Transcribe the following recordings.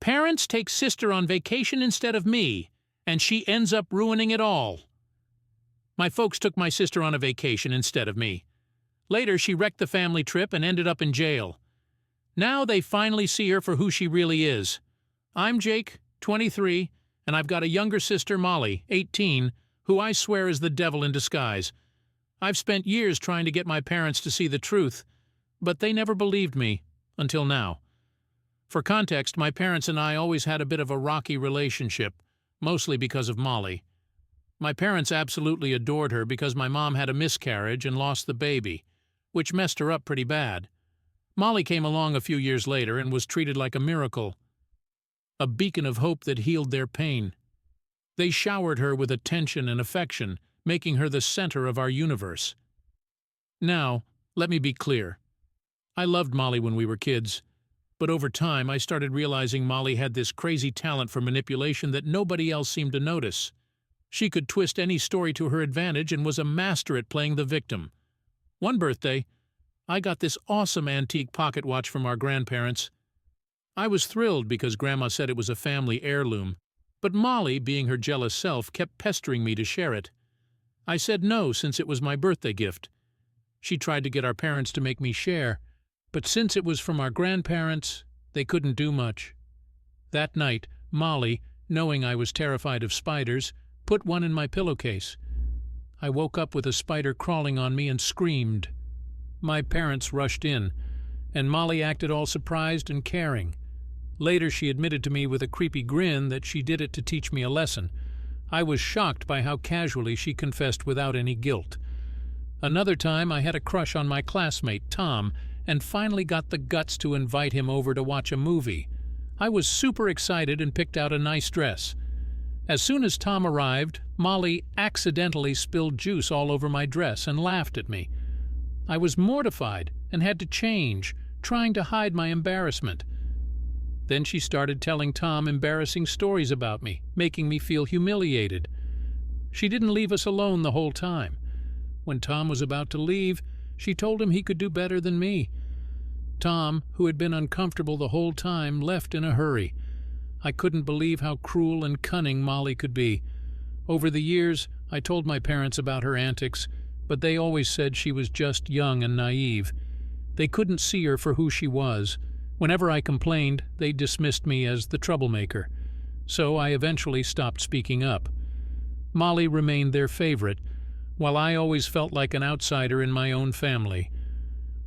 Parents take sister on vacation instead of me, and she ends up ruining it all. My folks took my sister on a vacation instead of me. Later, she wrecked the family trip and ended up in jail. Now they finally see her for who she really is. I'm Jake, 23, and I've got a younger sister, Molly, 18, who I swear is the devil in disguise. I've spent years trying to get my parents to see the truth, but they never believed me, until now. For context, my parents and I always had a bit of a rocky relationship, mostly because of Molly. My parents absolutely adored her because my mom had a miscarriage and lost the baby, which messed her up pretty bad. Molly came along a few years later and was treated like a miracle, a beacon of hope that healed their pain. They showered her with attention and affection, making her the center of our universe. Now, let me be clear. I loved Molly when we were kids, but over time I started realizing Molly had this crazy talent for manipulation that nobody else seemed to notice. She could twist any story to her advantage and was a master at playing the victim. One birthday, I got this awesome antique pocket watch from our grandparents. I was thrilled because Grandma said it was a family heirloom, but Molly, being her jealous self, kept pestering me to share it. I said no since it was my birthday gift. She tried to get our parents to make me share, but since it was from our grandparents, they couldn't do much. That night, Molly, knowing I was terrified of spiders, put one in my pillowcase. I woke up with a spider crawling on me and screamed. My parents rushed in, and Molly acted all surprised and caring. Later she admitted to me with a creepy grin that she did it to teach me a lesson. I was shocked by how casually she confessed without any guilt. Another time I had a crush on my classmate, Tom, and finally got the guts to invite him over to watch a movie. I was super excited and picked out a nice dress. As soon as Tom arrived, Molly accidentally spilled juice all over my dress and laughed at me. I was mortified and had to change, trying to hide my embarrassment. Then she started telling Tom embarrassing stories about me, making me feel humiliated. She didn't leave us alone the whole time. When Tom was about to leave, she told him he could do better than me. Tom, who had been uncomfortable the whole time, left in a hurry. I couldn't believe how cruel and cunning Molly could be. Over the years, I told my parents about her antics, but they always said she was just young and naive. They couldn't see her for who she was. Whenever I complained, they dismissed me as the troublemaker. So I eventually stopped speaking up. Molly remained their favorite, while I always felt like an outsider in my own family.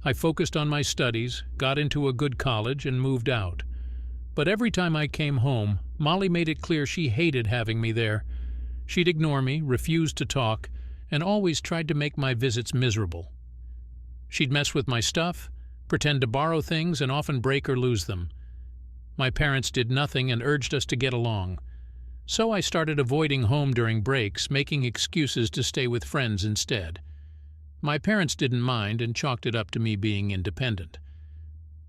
I focused on my studies, got into a good college, and moved out. But every time I came home, Molly made it clear she hated having me there. She'd ignore me, refuse to talk, and always tried to make my visits miserable. She'd mess with my stuff, pretend to borrow things, and often break or lose them. My parents did nothing and urged us to get along. So I started avoiding home during breaks, making excuses to stay with friends instead. My parents didn't mind and chalked it up to me being independent.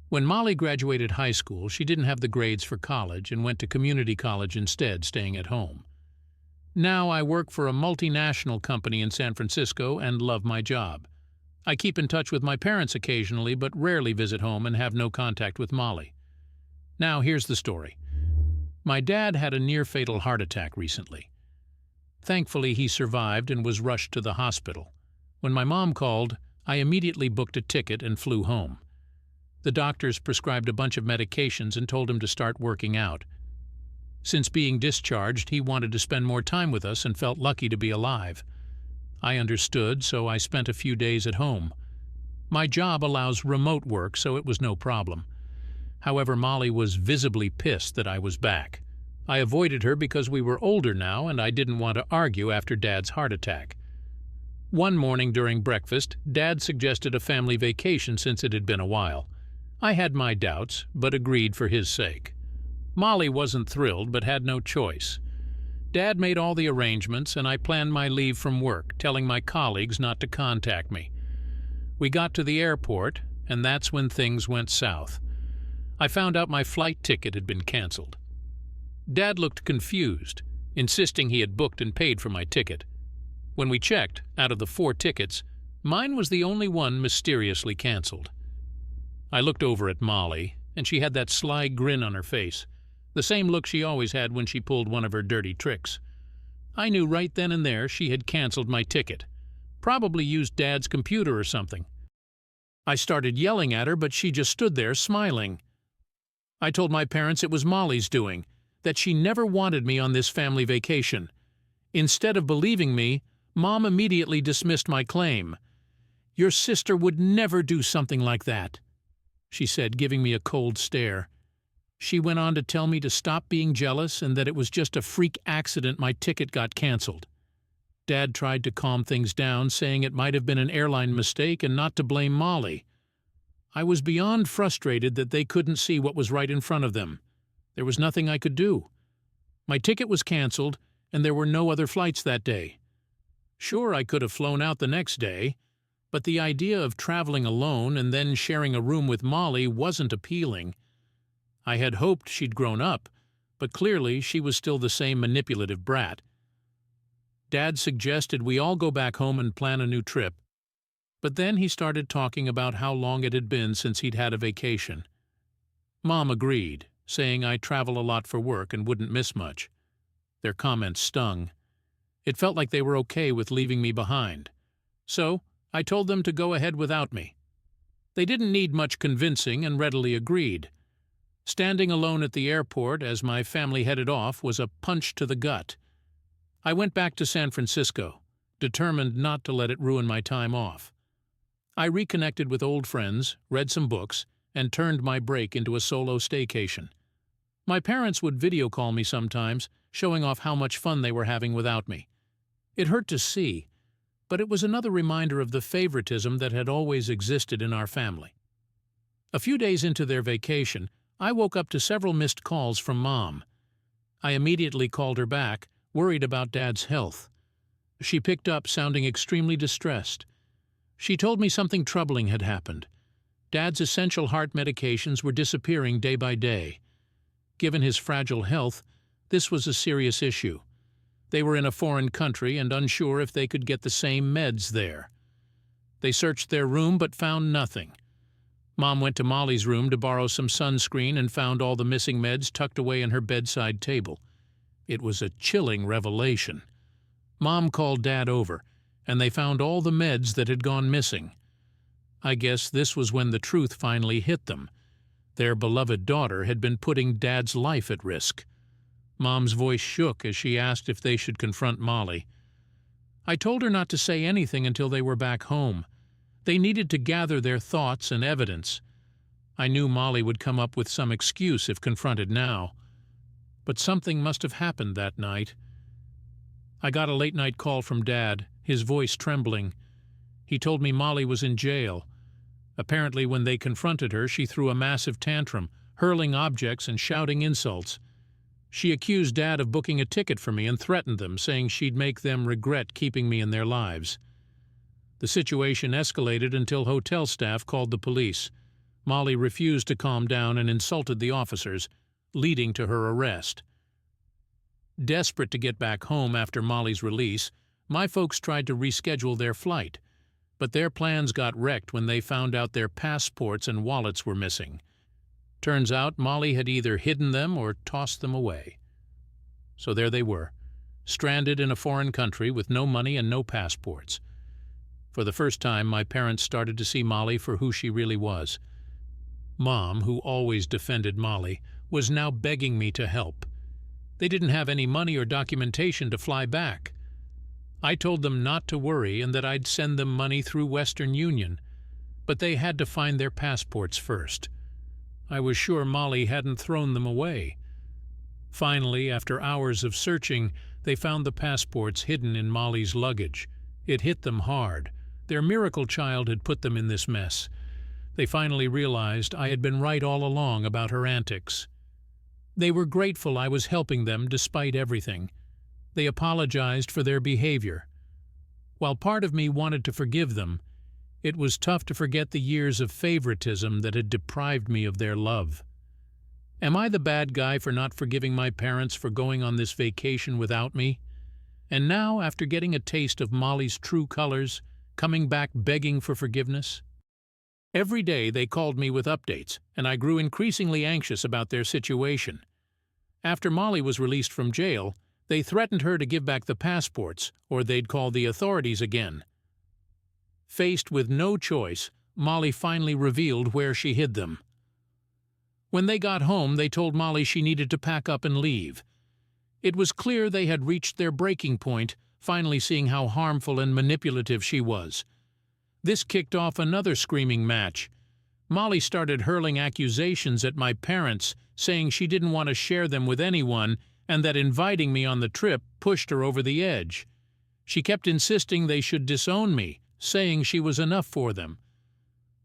When Molly graduated high school, she didn't have the grades for college and went to community college instead, staying at home. Now I work for a multinational company in San Francisco and love my job. I keep in touch with my parents occasionally, but rarely visit home and have no contact with Molly. Now here's the story. My dad had a near-fatal heart attack recently. Thankfully, he survived and was rushed to the hospital. When my mom called, I immediately booked a ticket and flew home. The doctors prescribed a bunch of medications and told him to start working out. Since being discharged, he wanted to spend more time with us and felt lucky to be alive. I understood, so I spent a few days at home. My job allows remote work, so it was no problem. However, Molly was visibly pissed that I was back. I avoided her because we were older now and I didn't want to argue after Dad's heart attack. One morning during breakfast, Dad suggested a family vacation since it had been a while. I had my doubts, but agreed for his sake. Molly wasn't thrilled, but had no choice. Dad made all the arrangements, and I planned my leave from work, telling my colleagues not to contact me. We got to the airport, and that's when things went south. I found out my flight ticket had been canceled. Dad looked confused, insisting he had booked and paid for my ticket. When we checked, out of the 4 tickets, mine was the only one mysteriously canceled. I looked over at Molly, and she had that sly grin on her face. the same look she always had when she pulled one of her dirty tricks. I knew right then and there she had canceled my ticket. Probably used Dad's computer or something. I started yelling at her, but she just stood there smiling. I told my parents it was Molly's doing, that she never wanted me on this family vacation. Instead of believing me, Mom immediately dismissed my claim. "Your sister would never do something like that," she said, giving me a cold stare. She went on to tell me to stop being jealous and that it was just a freak accident my ticket got canceled. Dad tried to calm things down, saying it might have been an airline mistake and not to blame Molly. I was beyond frustrated that they couldn't see what was right in front of them. There was nothing I could do. My ticket was canceled, and there were no other flights that day. Sure, I could have flown out the next day, but the idea of traveling alone and then sharing a room with Molly wasn't appealing. I had hoped she'd grown up, but clearly she was still the same manipulative brat. Dad suggested we all go back home and plan a new trip, but then he started talking about how long it had been since he'd had a vacation. Mom agreed, saying I travel a lot for work and wouldn't miss much. Their comments stung. It felt like they were okay with leaving me behind. So I told them to go ahead without me. They didn't need much convincing and readily agreed. Standing alone at the airport as my family headed off was a punch to the gut. I went back to San Francisco, determined not to let it ruin my time off. I reconnected with old friends, read some books, and turned my break into a solo staycation. My parents would video call me sometimes, showing off how much fun they were having without me. It hurt to see, but it was another reminder of the favoritism that had always existed in our family. A few days into their vacation, I woke up to several missed calls from Mom. I immediately called her back, worried about Dad's health. She picked up, sounding extremely distressed. She told me something troubling had happened. Dad's essential heart medications were disappearing day by day. Given his fragile health, this was a serious issue. They were in a foreign country and unsure if they could get the same meds there. They searched their room but found nothing. Mom went to Molly's room to borrow some sunscreen and found all the missing meds tucked away in her bedside table. It was a chilling revelation. Mom called Dad over, and they found all the meds that had gone missing. I guess this was when the truth finally hit them. Their beloved daughter had been putting Dad's life at risk. Mom's voice shook as she asked if they should confront Molly. I told her not to say anything until they were back home. They needed to gather their thoughts and evidence. I knew Molly would come up with some excuse if confronted now. But something must have happened that night. I got a late-night call from Dad, his voice trembling. He told me Molly was in jail. Apparently, when they confronted her, she threw a massive tantrum, hurling objects and shouting insults. She accused Dad of booking a ticket for me and threatened them, saying she'd make them regret keeping me in their lives. The situation escalated until hotel staff called the police. Molly refused to calm down and insulted the officers, leading to her arrest. Desperate to get back home after Molly's release, my folks tried to reschedule their flight, but their plans got wrecked when they found out their passports and wallets were missing. Turns out Molly had either hidden them or tossed them away. So there they were, stranded in a foreign country with no money and no passports. For the first time, my parents started to see Molly for who she really was. Mom, who always defended Molly, was now begging me to help. They didn't have any money or documentation to fly back. I told them not to worry and that I'd send them money through Western Union, but they had to find their passports first. I was sure Molly hadn't thrown them away. Finally, after hours of searching, they found the passports hidden in Molly's luggage. It hit them hard. Their miracle child had put them in this mess. They finally realized I had been right all along about her antics. They were grateful I was helping them despite everything. They apologized for their behavior. While part of me wanted to forgive them, it was tough to forget the years of favoritism that had deprived me of their love. Am I the bad guy for not forgiving my parents for going on this vacation without me? And now, after getting a taste of Molly's true colors, coming back begging for forgiveness? Every day they called me with updates, and I grew increasingly anxious about their situation. After Molly was released from jail, they threatened her to give back the passports, or they'd call the authorities again. Faced with no choice, Molly finally revealed where she hid them. When they got home, they told Molly she needed to pack up and leave. It was clear they had reached their breaking point, finally seeing how harmful and manipulative she was. This kicked off another screaming match. Molly started hurling accusations at my parents, saying she didn't want to share them with anyone and that inviting me on the trip pushed her over the edge. She kept insisting they should disown me, saying she was enough for them.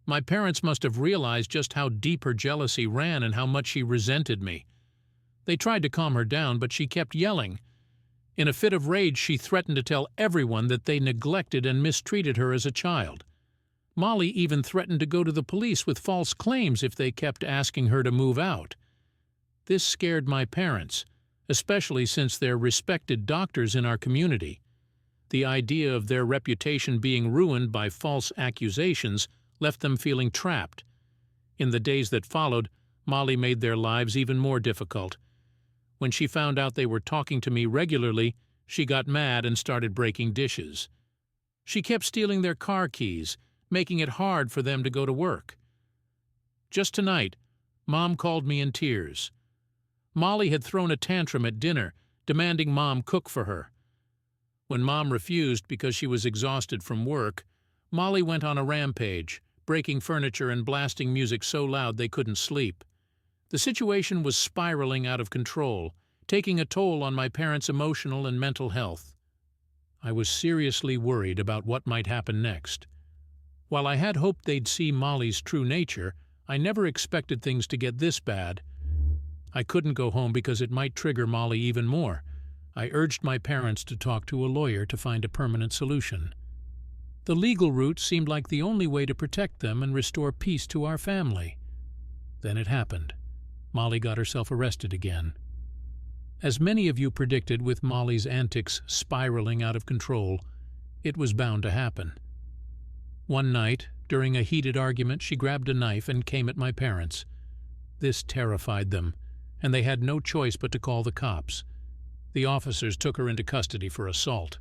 My parents must have realized just how deep her jealousy ran and how much she resented me. They tried to calm her down, but she kept yelling. In a fit of rage, she threatened to tell everyone that they neglected and mistreated her as a child. Molly even threatened to go to the police with false claims if they kept asking her to move out. This scared my parents, especially since they're respected doctors in our community. The idea of their reputation being ruined by false accusations left them feeling trapped. In the days that followed, Molly made their lives even more difficult. When she found out they were talking to me regularly, she got mad and started breaking dishes. She kept stealing their car keys, making it hard for them to go to work. Just tonight, Mom called me in tears. Molly had thrown a tantrum at dinner, demanding Mom cook for her. When Mom refused because she was exhausted from work, Molly went on a rampage, breaking furniture and blasting music so loud they couldn't sleep. The situation was spiraling out of control, taking a toll on my parents' emotional and mental health. I was seriously worried about what might happen next. While I had hoped they'd see Molly's true nature, I never expected things to get this bad. I couldn't go home because it might trigger Molly even more. I urged my parents to talk to a lawyer to find a permanent solution. The legal route seemed like the only way to protect them and restore peace to our family. Then it happened. Molly got herself arrested again. As many of you predicted, with Molly's antics spiraling out of control, it was bound to happen. One night, during a heated argument, she grabbed a knife and came at my parents. This terrified them, and they had no choice but to call the cops. The officers took her into custody for assault.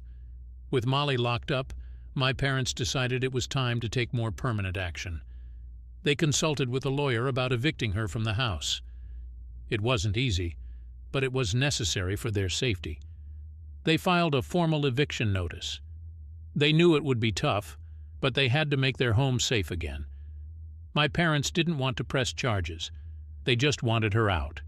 With Molly locked up, my parents decided it was time to take more permanent action. They consulted with a lawyer about evicting her from the house. It wasn't easy, but it was necessary for their safety. They filed a formal eviction notice. They knew it would be tough, but they had to make their home safe again. My parents didn't want to press charges. They just wanted her out.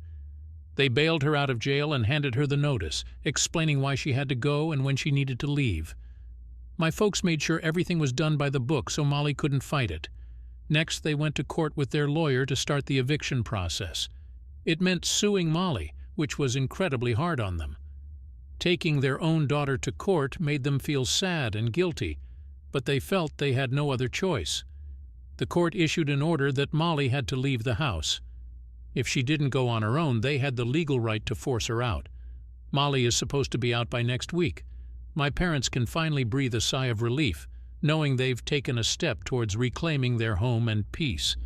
They bailed her out of jail and handed her the notice, explaining why she had to go and when she needed to leave. My folks made sure everything was done by the book so Molly couldn't fight it. Next, they went to court with their lawyer to start the eviction process. It meant suing Molly, which was incredibly hard on them. Taking their own daughter to court made them feel sad and guilty, but they felt they had no other choice. The court issued an order that Molly had to leave the house. If she didn't go on her own, they had the legal right to force her out. Molly is supposed to be out by next week. My parents can finally breathe a sigh of relief, knowing they've taken a step towards reclaiming their home and peace.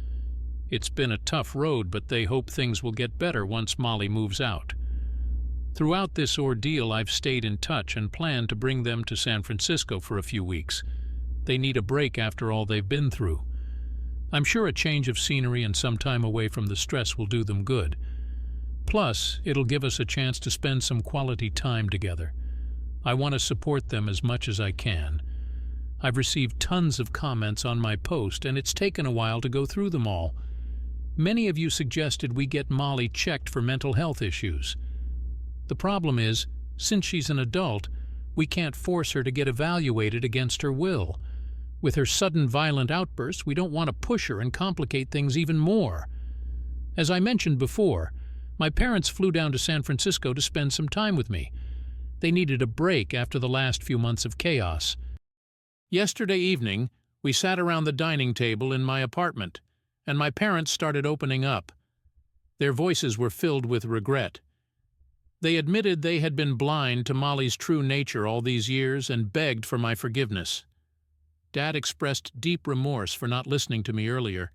It's been a tough road, but they hope things will get better once Molly moves out. Throughout this ordeal, I've stayed in touch and planned to bring them to San Francisco for a few weeks. They need a break after all they've been through. I'm sure a change of scenery and some time away from the stress will do them good. Plus, it'll give us a chance to spend some quality time together. I want to support them as much as I can. I've received tons of comments on my post, and it's taken a while to go through them all. Many of you suggested we get Molly checked for mental health issues. The problem is, since she's an adult, we can't force her to get evaluated against her will. With her sudden violent outbursts, we don't want to push her and complicate things even more. As I mentioned before, my parents flew down to San Francisco to spend some time with me. They needed a break after the last few months of chaos. Yesterday evening, we sat around the dining table in my apartment, and my parents started opening up. Their voices were filled with regret. They admitted they had been blind to Molly's true nature all these years and begged for my forgiveness. Dad expressed deep remorse for not listening to me earlier.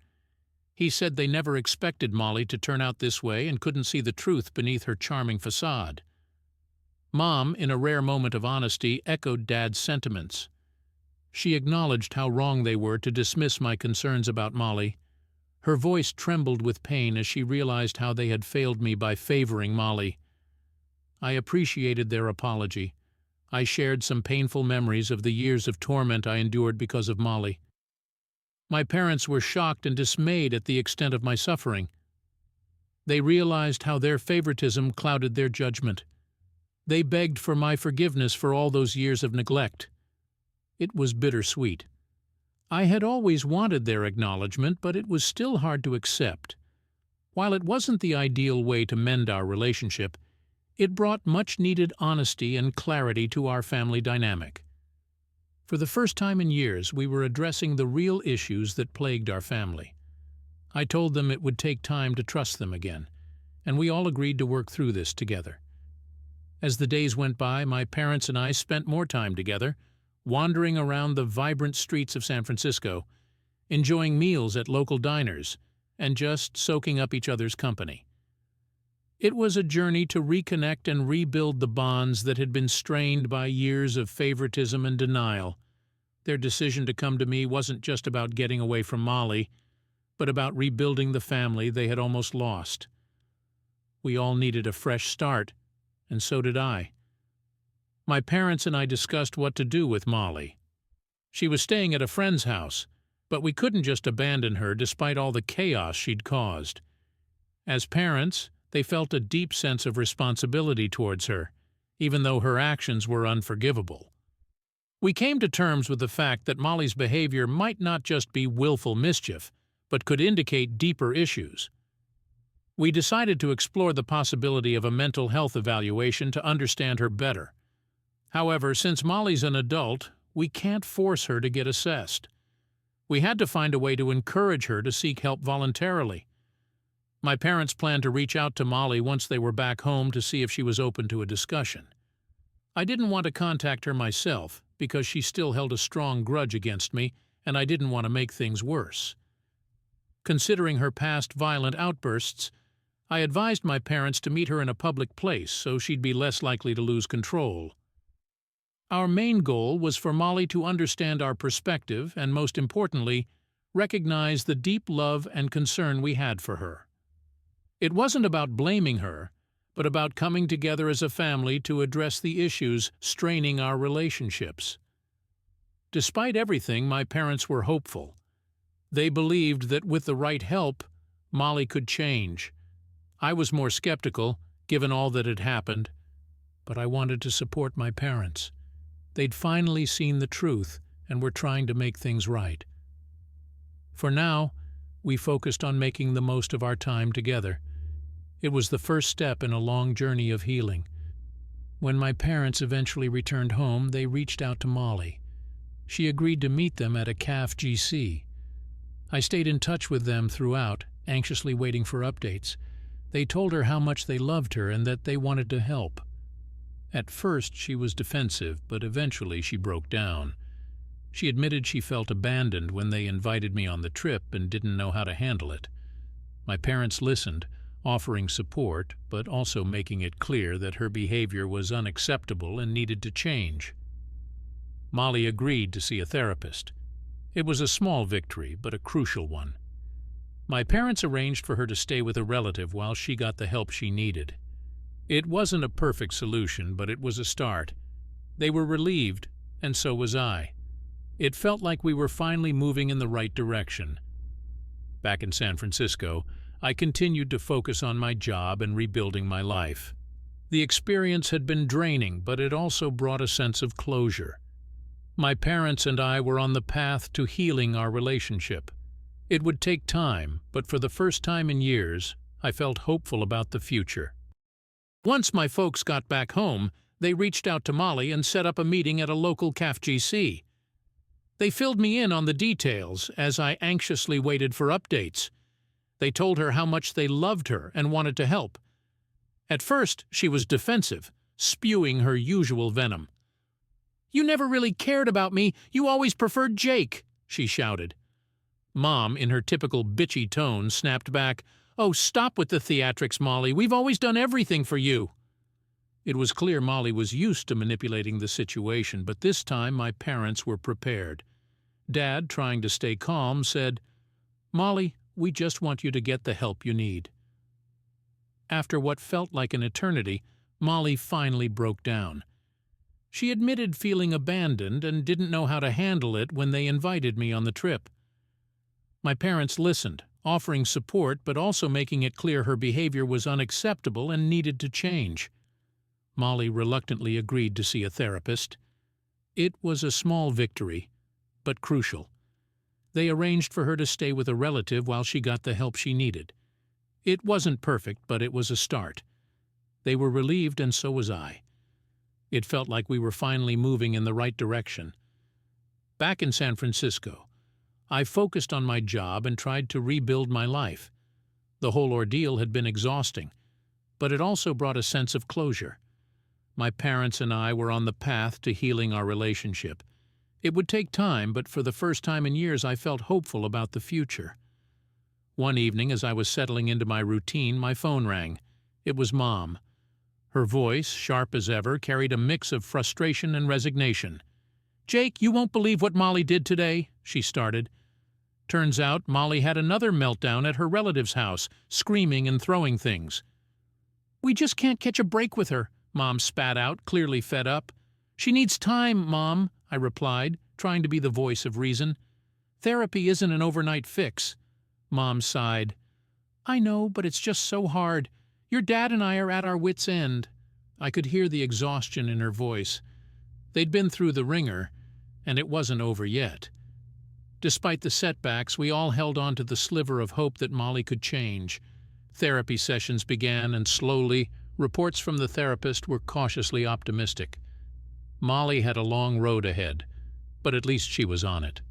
He said they never expected Molly to turn out this way and couldn't see the truth beneath her charming facade. Mom, in a rare moment of honesty, echoed Dad's sentiments. She acknowledged how wrong they were to dismiss my concerns about Molly. Her voice trembled with pain as she realized how they had failed me by favoring Molly. I appreciated their apology. I shared some painful memories of the years of torment I endured because of Molly. My parents were shocked and dismayed at the extent of my suffering. They realized how their favoritism clouded their judgment. They begged for my forgiveness for all those years of neglect. It was bittersweet. I had always wanted their acknowledgement, but it was still hard to accept. While it wasn't the ideal way to mend our relationship, it brought much-needed honesty and clarity to our family dynamic. For the first time in years, we were addressing the real issues that plagued our family. I told them it would take time to trust them again, and we all agreed to work through this together. As the days went by, my parents and I spent more time together, wandering around the vibrant streets of San Francisco, enjoying meals at local diners, and just soaking up each other's company. It was a journey to reconnect and rebuild the bonds that had been strained by years of favoritism and denial. Their decision to come to me wasn't just about getting away from Molly, but about rebuilding the family they had almost lost. We all needed a fresh start, and so did I. My parents and I discussed what to do with Molly. She was staying at a friend's house, but we couldn't just abandon her despite all the chaos she'd caused. As parents, they felt a deep sense of responsibility towards her, even though her actions were unforgivable. We came to terms with the fact that Molly's behavior might not just be willful mischief, but could indicate deeper issues. We decided to explore the possibility of a mental health evaluation to understand her better. However, since Molly's an adult, we can't force her to get assessed. We had to find a way to encourage her to seek help voluntarily. My parents planned to reach out to Molly once they were back home to see if she was open to a discussion. I didn't want to contact her myself because she still held a strong grudge against me, and I didn't want to make things worse. Considering her past violent outbursts, I advised my parents to meet her in a public place so she'd be less likely to lose control. Our main goal was for Molly to understand our perspective and, most importantly, recognize the deep love and concern we had for her. It wasn't about blaming her, but about coming together as a family to address the issues straining our relationships. Despite everything, my parents were hopeful. They believed that with the right help, Molly could change. I was more skeptical, given all that had happened, but I wanted to support my parents. They'd finally seen the truth and were trying to make things right. For now, we focused on making the most of our time together. It was the first step in a long journey of healing. When my parents eventually returned home, they reached out to Molly. She agreed to meet them at a CAF GC. I stayed in touch with them throughout, anxiously waiting for updates. They told her how much they loved her and that they wanted to help. At first, she was defensive, but eventually she broke down. She admitted she felt abandoned when they invited me on the trip and didn't know how to handle it. My parents listened, offering support, but also making it clear that her behavior was unacceptable and needed to change. Molly agreed to see a therapist. It was a small victory, but a crucial one. My parents arranged for her to stay with a relative while she got the help she needed. It wasn't a perfect solution, but it was a start. They were relieved, and so was I. It felt like we were finally moving in the right direction. Back in San Francisco, I continued to focus on my job and rebuilding my life. The experience had been draining, but it also brought a sense of closure. My parents and I were on the path to healing our relationship. It would take time, but for the first time in years, I felt hopeful about the future. Once my folks got back home, they reached out to Molly and set up a meeting at a local CAF GC. They filled me in on the details as I anxiously waited for updates. They told her how much they loved her and wanted to help. At first, she was defensive, spewing her usual venom. "You never really cared about me. You always preferred Jake," she shouted. Mom, in her typical bitchy tone, snapped back, "Oh, stop with the theatrics, Molly. We've always done everything for you." It was clear Molly was used to manipulating the situation, but this time my parents were prepared. Dad, trying to stay calm, said, "Molly, we just want you to get the help you need." After what felt like an eternity, Molly finally broke down. She admitted feeling abandoned and didn't know how to handle it when they invited me on the trip. My parents listened, offering support but also making it clear her behavior was unacceptable and needed to change. Molly reluctantly agreed to see a therapist. It was a small victory, but crucial. They arranged for her to stay with a relative while she got the help she needed. It wasn't perfect, but it was a start. They were relieved, and so was I. It felt like we were finally moving in the right direction. Back in San Francisco, I focused on my job and tried to rebuild my life. The whole ordeal had been exhausting, but it also brought a sense of closure. My parents and I were on the path to healing our relationship. It would take time, but for the first time in years I felt hopeful about the future. One evening, as I was settling into my routine, my phone rang. It was Mom. Her voice, sharp as ever, carried a mix of frustration and resignation. "Jake, you won't believe what Molly did today," she started. Turns out Molly had another meltdown at her relative's house, screaming and throwing things. "We just can't catch a break with her," Mom spat out, clearly fed up. "She needs time, Mom," I replied, trying to be the voice of reason. "Therapy isn't an overnight fix." Mom sighed. "I know, but it's just so hard. Your dad and I are at our wits' end." I could hear the exhaustion in her voice. They'd been through the ringer, and it wasn't over yet. Despite the setbacks, we all held on to the sliver of hope that Molly could change. Therapy sessions began, and slowly, reports from the therapist were cautiously optimistic. Molly had a long road ahead, but at least she was on it.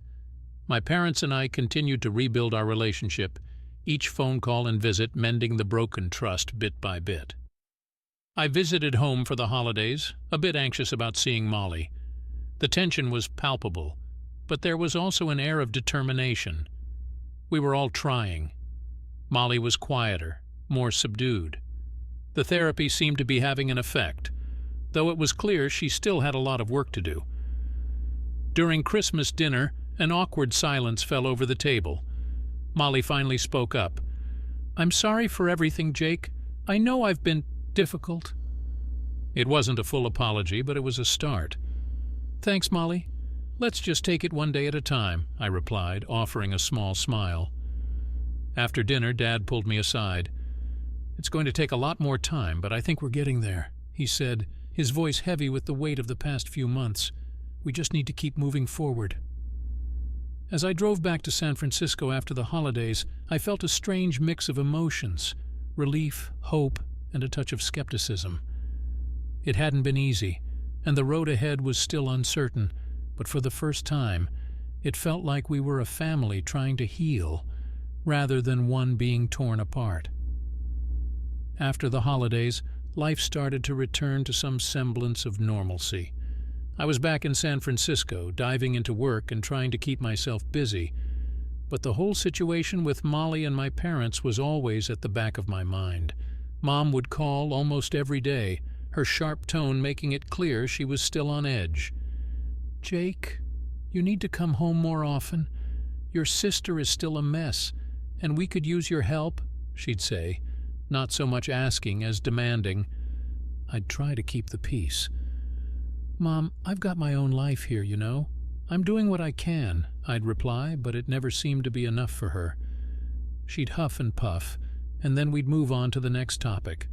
My parents and I continued to rebuild our relationship, each phone call and visit mending the broken trust bit by bit. I visited home for the holidays, a bit anxious about seeing Molly. The tension was palpable, but there was also an air of determination. We were all trying. Molly was quieter, more subdued. The therapy seemed to be having an effect, though it was clear she still had a lot of work to do. During Christmas dinner, an awkward silence fell over the table. Molly finally spoke up. "I'm sorry for everything, Jake. I know I've been difficult." It wasn't a full apology, but it was a start. "Thanks, Molly. Let's just take it one day at a time," I replied, offering a small smile. After dinner, Dad pulled me aside. "It's going to take a lot more time, but I think we're getting there," he said, his voice heavy with the weight of the past few months. "We just need to keep moving forward." As I drove back to San Francisco after the holidays, I felt a strange mix of emotions: relief, hope, and a touch of skepticism. It hadn't been easy, and the road ahead was still uncertain, but for the first time, it felt like we were a family trying to heal, rather than one being torn apart. After the holidays, life started to return to some semblance of normalcy. I was back in San Francisco, diving into work and trying to keep myself busy, but the whole situation with Molly and my parents was always at the back of my mind. Mom would call almost every day, her sharp tone making it clear she was still on edge. "Jake, you need to come home more often. Your sister is still a mess, and we could use your help," she'd say, not so much asking as demanding. I'd try to keep the peace. "Mom, I've got my own life here, you know. I'm doing what I can," I'd reply, but it never seemed to be enough for her. She'd huff and puff, and then we'd move on to the next topic.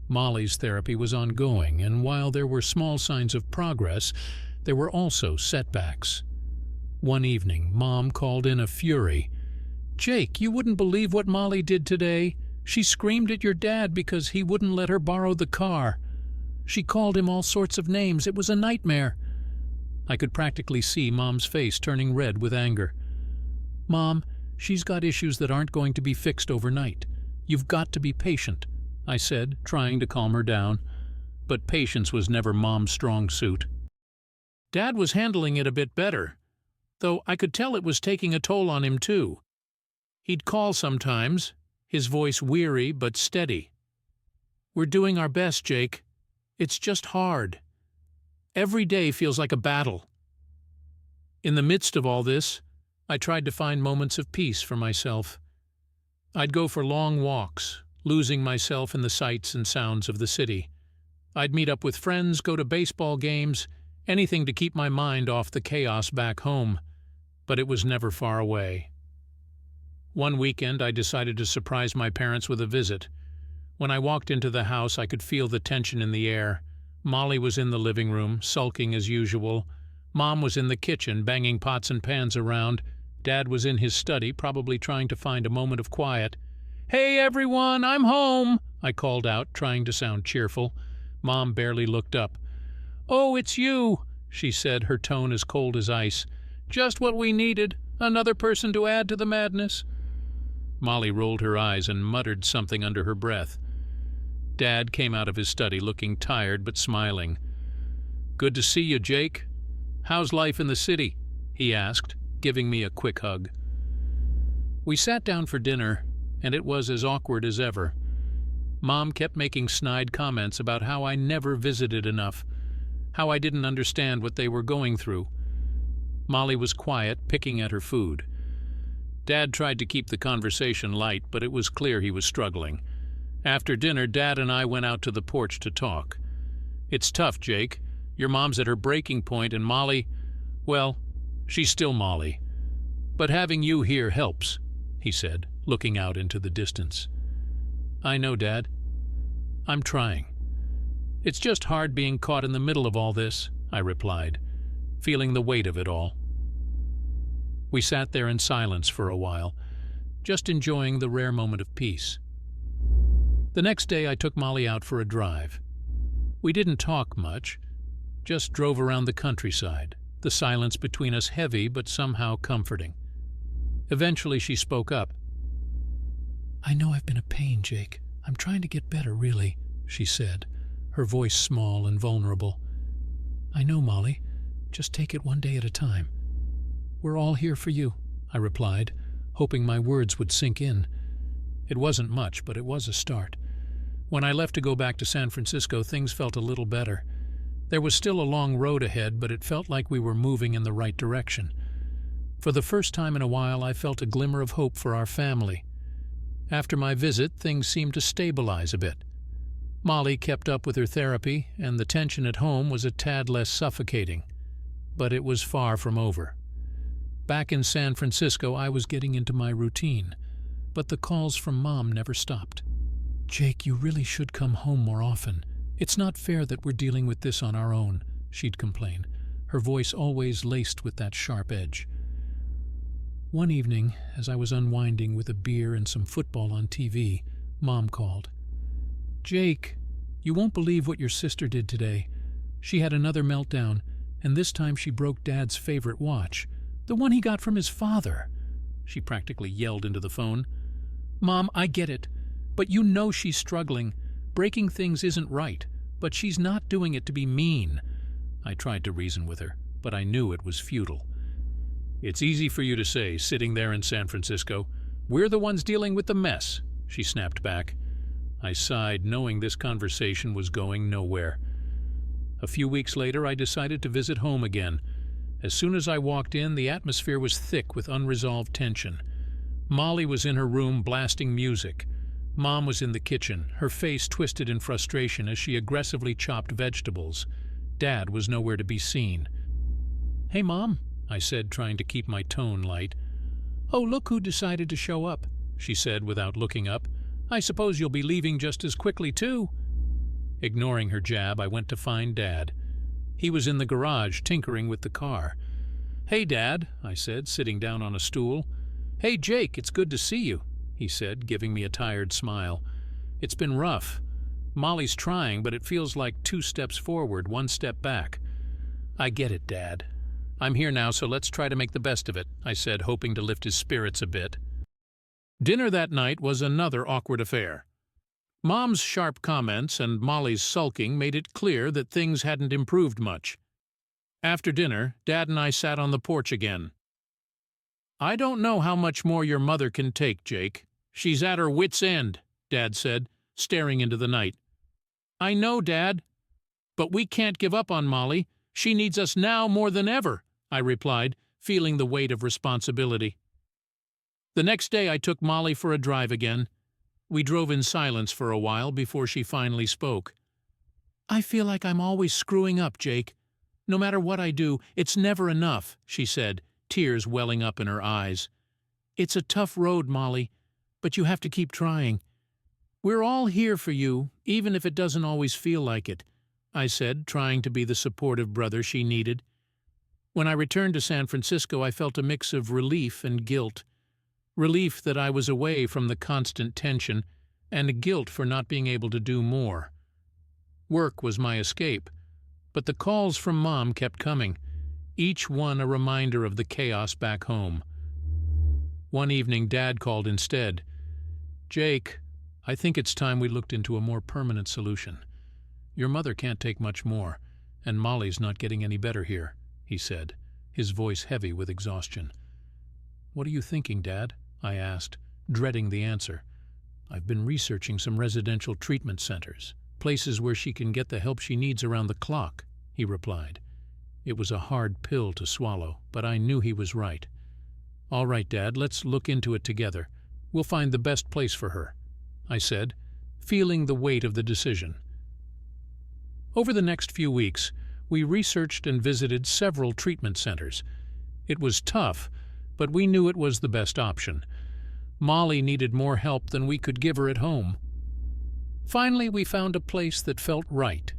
Molly's therapy was ongoing, and while there were small signs of progress, there were also setbacks. One evening, Mom called in a fury. "Jake, you wouldn't believe what Molly did today. She screamed at your dad because he wouldn't let her borrow the car. She called him all sorts of names. It was a nightmare." I could practically see Mom's face turning red with anger. "Mom, she's got issues that aren't going to be fixed overnight. You've got to be patient," I said, trying to calm her down. But patience was never Mom's strong suit. Dad was handling it a bit better. though I could tell it was taking a toll on him too. He'd call sometimes, his voice weary but steady. "We're doing our best, Jake. It's just hard. Every day feels like a battle." In the midst of all this, I tried to find moments of peace for myself. I'd go for long walks, losing myself in the sights and sounds of the city. I'd meet up with friends, go to baseball games, anything to keep my mind off the chaos back home, but it was never far away. One weekend, I decided to surprise my parents with a visit. When I walked into the house, I could feel the tension in the air. Molly was in the living room, sulking as usual. Mom was in the kitchen, banging pots and pans around. Dad was in his study, probably trying to find a moment of quiet. "Hey, everyone, I'm home," I called out, trying to sound cheerful. Mom barely looked up. "Oh, it's you," she said, her tone as cold as ice. "Just what we needed, another person to add to the madness." Molly rolled her eyes and muttered something under her breath. Dad came out of his study looking tired but smiling. "Good to see you, Jake. How's life in the city?" he asked, giving me a quick hug. We sat down for dinner, and it was as awkward as ever. Mom kept making snide comments about how I never visited enough, how I didn't understand what they were going through. Molly was quiet, picking at her food. Dad tried to keep the conversation light, but it was clear he was struggling. After dinner, Dad and I went out to the porch to talk. "It's tough, Jake. Your mom's at her breaking point, and Molly, well, she's still Molly. But having you here helps," he said, looking out into the distance. "I know, Dad. I'm trying. It's just hard being caught in the middle of all this," I replied, feeling the weight of it all. We sat there in silence for a while, just enjoying the rare moment of peace. The next day I took Molly out for a drive. We didn't talk much, just drove around the countryside, the silence between us heavy but somehow comforting. Eventually she spoke up. "I know I've been a pain, Jake. I'm trying to get better, really," she said, her voice small and vulnerable. "I know, Molly. Just take it one day at a time." "We're all here for you," I replied, hoping my words would sink in. It wasn't much, but it was a start. When I left to go back to San Francisco, things felt a little better. There was still a long road ahead, but it felt like we were moving in the right direction. For the first time in a while, I felt a glimmer of hope for our family. After my visit, things seemed to stabilize a bit. Molly kept up with her therapy, and the tension at home was a tad less suffocating. But it was far from over. Back in San Francisco, I was getting into my routine, but the calls from Mom never stopped. "Jake, you really should come home more often. It's not fair that we're dealing with this on our own," she'd complain, her voice always laced with that sharp edge. One evening, as I was unwinding with a beer and some football on TV, Mom called. "Jake, you won't believe what your sister did today. She had another meltdown, and this time she broke Dad's favorite watch, the one he got from his father." She practically yelled into the phone. "Mom, I get it, but you know she's struggling. Breaking things isn't right, but she's not doing it to be mean." I tried to reason with her, but I knew it was futile. "It's easy for you to say, sitting there in San Francisco. We're the ones dealing with the mess," she snapped back. I sighed, knowing this conversation was going nowhere. A few weeks later, I decided to visit home again. As soon as I walked in, the atmosphere was thick with unresolved tension. Molly was in her room blasting music. Mom was in the kitchen, her face twisted in frustration as she aggressively chopped vegetables. Dad was nowhere to be seen. "Hey, Mom," I said, trying to keep my tone light. "Oh, look who decided to show up," she said without looking up. "I suppose you'll be leaving just as quickly, too." Ignoring her jab, I went to find Dad. He was in the garage, tinkering with the car. "Hey, Dad," I said, sitting down on a stool. "Hey, Jake, it's good to see you," he said, giving me a tired smile. "It's been rough. Molly's trying, but it feels like 2 steps forward, 1 step back." "I get it, Dad. I'm here now, so let's try to make the best of it," I said, hoping to lift his spirits a bit. Dinner that night was another awkward affair. Mom's sharp comments and Molly's sulking made it clear that things hadn't improved much. After dinner, Dad and I sat on the porch again, "I don't know how much more your mother can take, Jake. She's at her wit's end," Dad said, staring into the night. "I know, Dad. But we can't give up on Molly. She needs us now more than ever," I replied, feeling the weight of responsibility. The next day I took Molly for a drive again. We drove in silence for a while before she finally spoke. "I feel like I'm always screwing up, Jake. No matter what I do, it's never enough," she said, tears welling up in her eyes. "It's a tough road, Molly, but you have to keep trying. We're all here for you, even if it doesn't always feel like it," I said, trying to be the supportive brother she needed. When I returned to San Francisco, I felt a mix of relief and guilt. Relief that I was away from the constant tension, and guilt for not being able to do more. Work was my escape, but the calls from Mom kept coming, each one a reminder of the chaos back home. One evening, Dad called instead. "Jake, I think it's time we looked into a more permanent solution. Your mother can't take much more, and Molly's not getting any better here," he said, his voice heavy with exhaustion. "What are you thinking, Dad?" I asked, dreading the answer. "I've been researching some residential treatment centers, places where she can get the help she needs around the clock," he replied. It was a hard pill to swallow, but I knew he was right. "All right, Dad, let's look into it together. We'll find the best place for her," I said, feeling the weight of the decision. Over the next few weeks, we researched and visited several treatment centers. It was tough, but we knew it was the best option. Molly needed more help than we could give her at home. Finally, we found a place that felt right.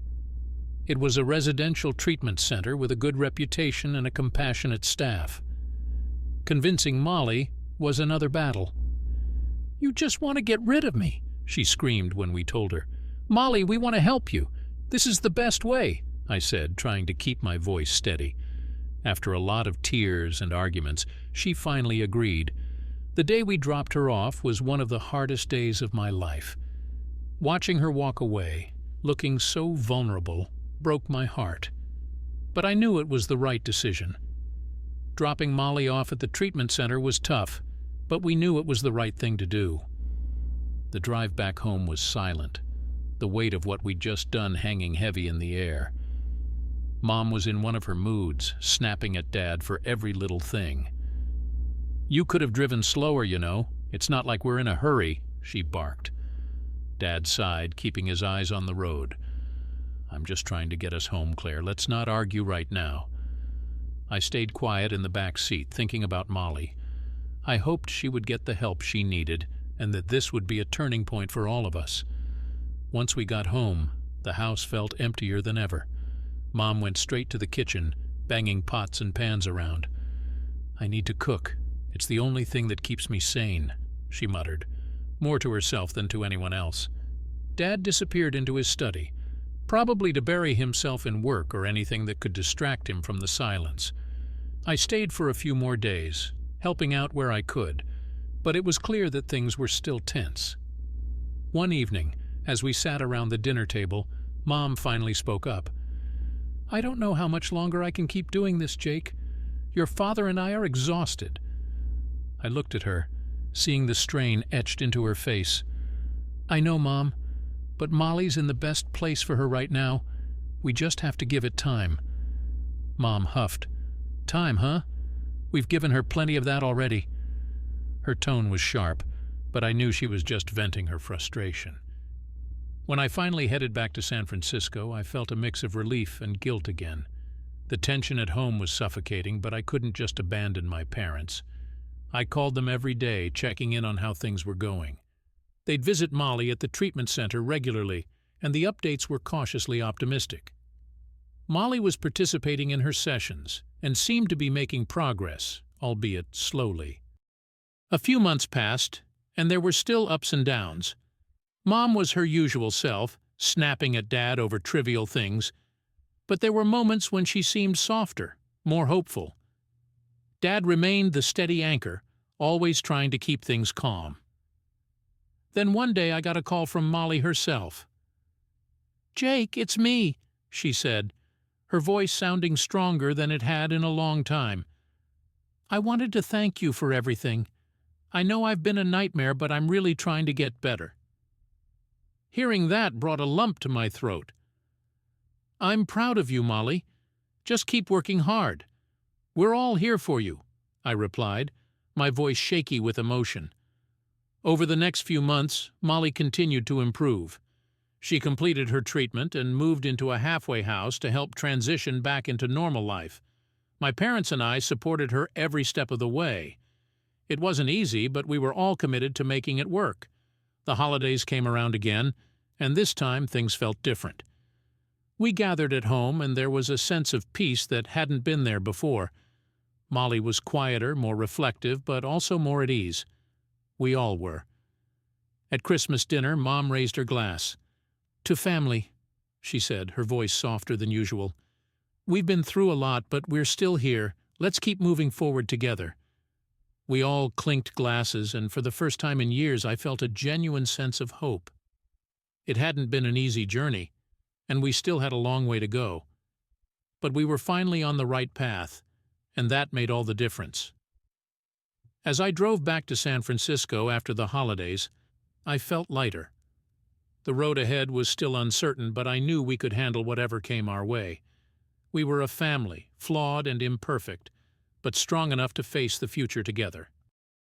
It was a residential treatment center with a good reputation and a compassionate staff. Convincing Molly was another battle. "You just want to get rid of me," she screamed when we told her. "Molly, we want to help you. This is the best way," I said, trying to keep my voice steady. After a lot of tears and arguments, she finally agreed. The day we dropped her off was one of the hardest days of my life. Watching her walk away, looking so vulnerable, broke my heart. But I knew it was the right decision. Dropping Molly off at the treatment center was tough, but we knew it was the right thing to do. The drive back home was silent, the weight of what we'd just done hanging heavy in the air. Mom was in one of her moods, snapping at Dad for every little thing. "You could have driven slower, you know. It's not like we're in a hurry," she barked. Dad sighed, keeping his eyes on the road. "I'm just trying to get us home, Claire. Let's not argue right now." I stayed quiet in the back seat, thinking about Molly. I hoped she would get the help she needed, and that this would be a turning point for all of us. Once we got home, the house felt emptier than ever. Mom went straight to the kitchen, banging pots and pans around. "I need to cook. It's the only thing that keeps me sane," she muttered, more to herself than to anyone else. Dad disappeared into his study, probably to bury himself in work or anything that could distract him from the silence. I stayed for a few more days, helping out where I could, but it was clear that things were still tense. One evening, as we sat around the dinner table, Mom finally spoke up. "I don't know how much longer I can keep doing this, Jake. Your father and I are exhausted." I looked at her, seeing the strain etched into her face. "I know, Mom, but Molly's in the best place for her right now. We just have to give it time." Mom huffed. "Time, huh? We've given her plenty of that already." Her tone was sharp, but I knew she was just venting her frustration. When I finally headed back to San Francisco, I felt a mix of relief and guilt again. The tension at home was suffocating, but I couldn't just abandon my parents. I called them every day, checking in on how things were going. They'd visit Molly at the treatment center regularly, and the updates were cautiously optimistic. Molly was participating in her sessions and seemed to be making progress, albeit slowly. A few months passed, and there were still ups and downs. Mom was her usual self, snapping at Dad over trivial things, but there were moments when she seemed softer, more hopeful. Dad remained the steady anchor, always trying to keep things calm. Then one day I got a call from Molly herself. "Jake, it's me," she said, her voice sounding stronger than it had in a long time. I wanted to thank you for everything. I know I've been a nightmare, but I'm really trying to get better." Hearing that brought a lump to my throat. "I'm proud of you, Molly. Just keep working hard. We're all here for you," I replied, my voice shaky with emotion. Over the next few months, Molly continued to improve. She completed her treatment and moved into a halfway house to help transition back into normal life. My parents and I supported her every step of the way. It wasn't easy, but we were all committed to making it work. The holidays came around again, and this time things felt different. We gathered at home, and there was a sense of peace that hadn't been there before. Molly was quieter, more reflective, but also more at ease. We all were. At Christmas dinner, Mom raised her glass. "To family," she said, her voice softer than usual. "We've been through a lot, but we're still here. Let's keep moving forward together." We all clinked glasses, and for the first time in years I felt a genuine sense of hope. It hadn't been an easy journey, and we still had a long way to go. But we were finally on the right path, and that made all the difference. As I drove back to San Francisco after the holidays, I felt lighter. The road ahead was still uncertain, but I knew we could handle whatever came our way. We were a family, flawed and imperfect, but strong enough to face the future together.